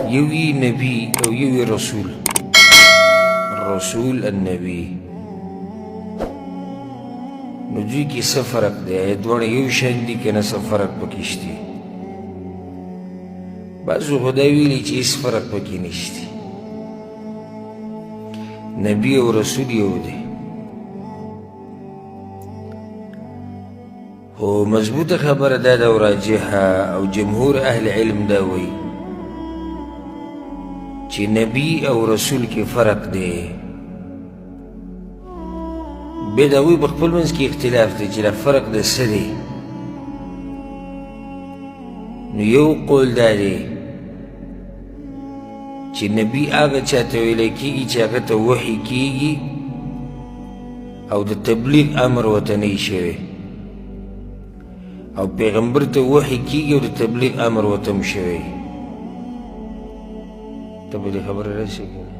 یو یې نبي او یو یې رسول. الرسول النبي. نو دوی کې څه فرق دی؟ آیا دواړه یو شان دي که نه څه فرق پکې شته؟ بعضو خو دا ویلي چې هېڅ فرق پکې نشته، نبي او رسول یو دی. خو مضبوطه خبره دا ده او راجحه او جمهور اهل علم دا وایي چې نبي او رسول کې فرق دی. بیا د هغوی په خپل منځ کې اختلاف دی چې دا فرق د څه دی. نو یو قول دا دی چې نبي هغه چاته ویلی کېږي چې هغه ته وحي کېږي او د تبلیغ امر ورته نه وي شوی، او پیغمبر ته وحي کېږي او د تبلیغ امر ورته هم شوی. ته به دې خبره راسې که نه؟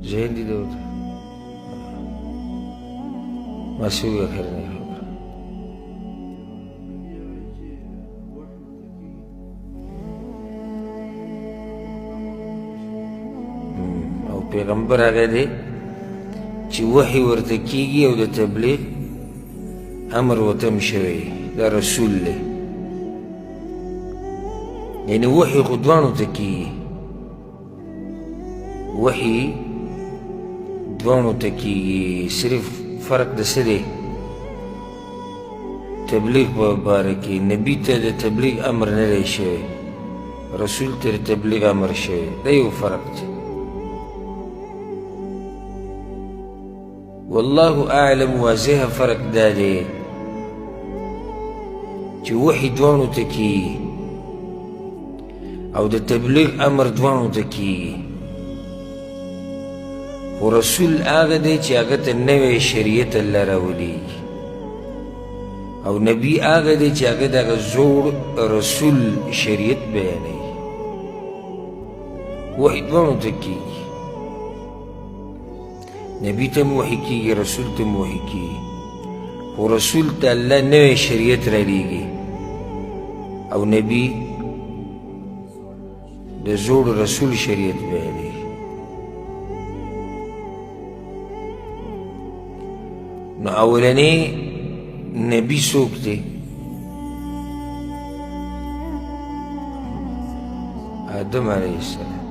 ذهن دې ده ورته ما څه وویل خیر نه خبره. او پیغمبر هغه دی چې وحي ورته کېږي او د تبلیغ امر ورته هم شوی، دا رسول دی. یعنې وحي خو دواړو ته کېږي، وحي دواړو ته کېږي، صرف فرق د څه دی؟ تبلیغ په باره کې نبي ته د تبلیغ امر نه دی شوی، رسول ته د تبلیغ امر شوی، دا یو فرق دی. والله اعلم واضح فرق دا دی چې وحي دواړو ته کېږي او د تبلیغ امر دواړو ته کېږي، خو رسول هغه دی چې هغه ته نوی شریعت الله راولېږي، او نبي هغه دی چې هغه د هغه زوړ رسول شریعت بیانوي. وحي دواړو ته کېږي، نبي ته هم وحي کېږي، رسول ته هم وحي کېږي، خو رسول ته الله نوی شریعت رالیږي او نبي د زوړ رسول شریعت بیانوي. نو اولنی نبی څوک دی؟ آدم علیه السلام.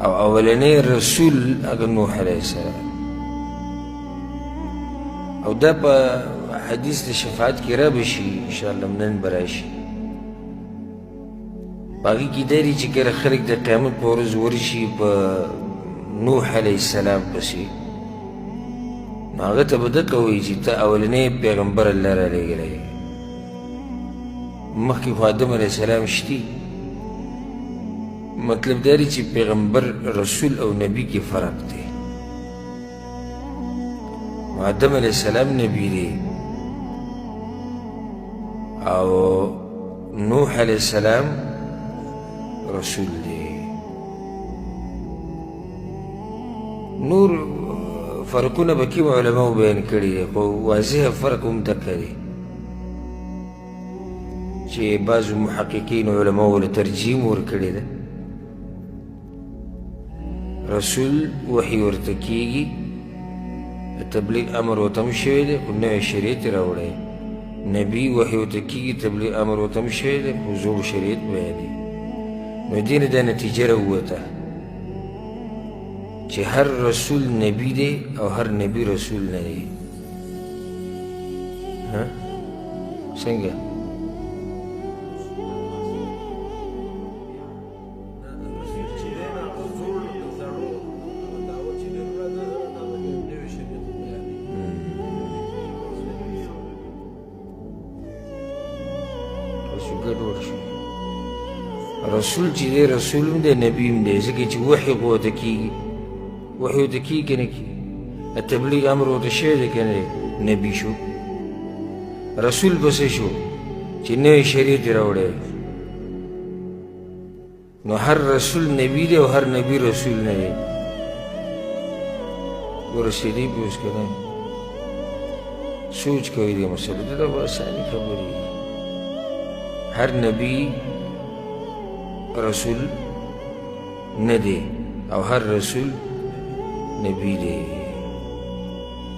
او اولنی رسول هغه نوح علیه السلام. او دا په حدیث د شفاعت کې را به شي انشاءالله، نن به راشي. په هغې کې دا دی چې کله خلک د قیامت په ورځ ورشي په نوح علیه السلام پسې، نو هغه ته به دقه وایي چې ته اولنی پیغمبر الله رالیږلی، مخکې خو آدم علیه السلام شتي. مطلب دا دی چې پیغمبر رسول او نبی کې فرق دی. آدم علیه السلام نبی دی او نوح علیه السلام رسول دی. نور فرقونه به کوم علماو بیان کړي دي، خو واضح فرق هم دقه دی چې بعضو محققین علماو له ترجیح ورکړې ده. رسول وحي ورته کېږي، د تبلیغ امر ورته هم شوی دی خو نوی شریعت یې راوړی. نبي وحي ورته کېږي، تبلیغ امر ورته هم شوی دی خو زوړ شریعت بیانوي. نو دې نه دا نتیجه راووته چې هر رسول نبی دی او هر نبی رسول نه دی. څنګه؟ ګډوډ شو. رسول چې دی رسول هم دی نبي هم دی، ځکه چې وحي خو ورته کېږي، وحي ورته کېږي که نه کېږي؟ تبلیغ امر ورته شوی دی که نه دی؟ نبي شو. رسول به څه شو؟ چې نوی شریعت یې راوړی. نو هر رسول نبي دی او هر نبي رسول نه دی. ورسېدی پې اوس که نه؟ سوچ کوي دې مسله ته، دا به اساني خبرې. هر نبي رسول نه دی او هر رسول نبی دی.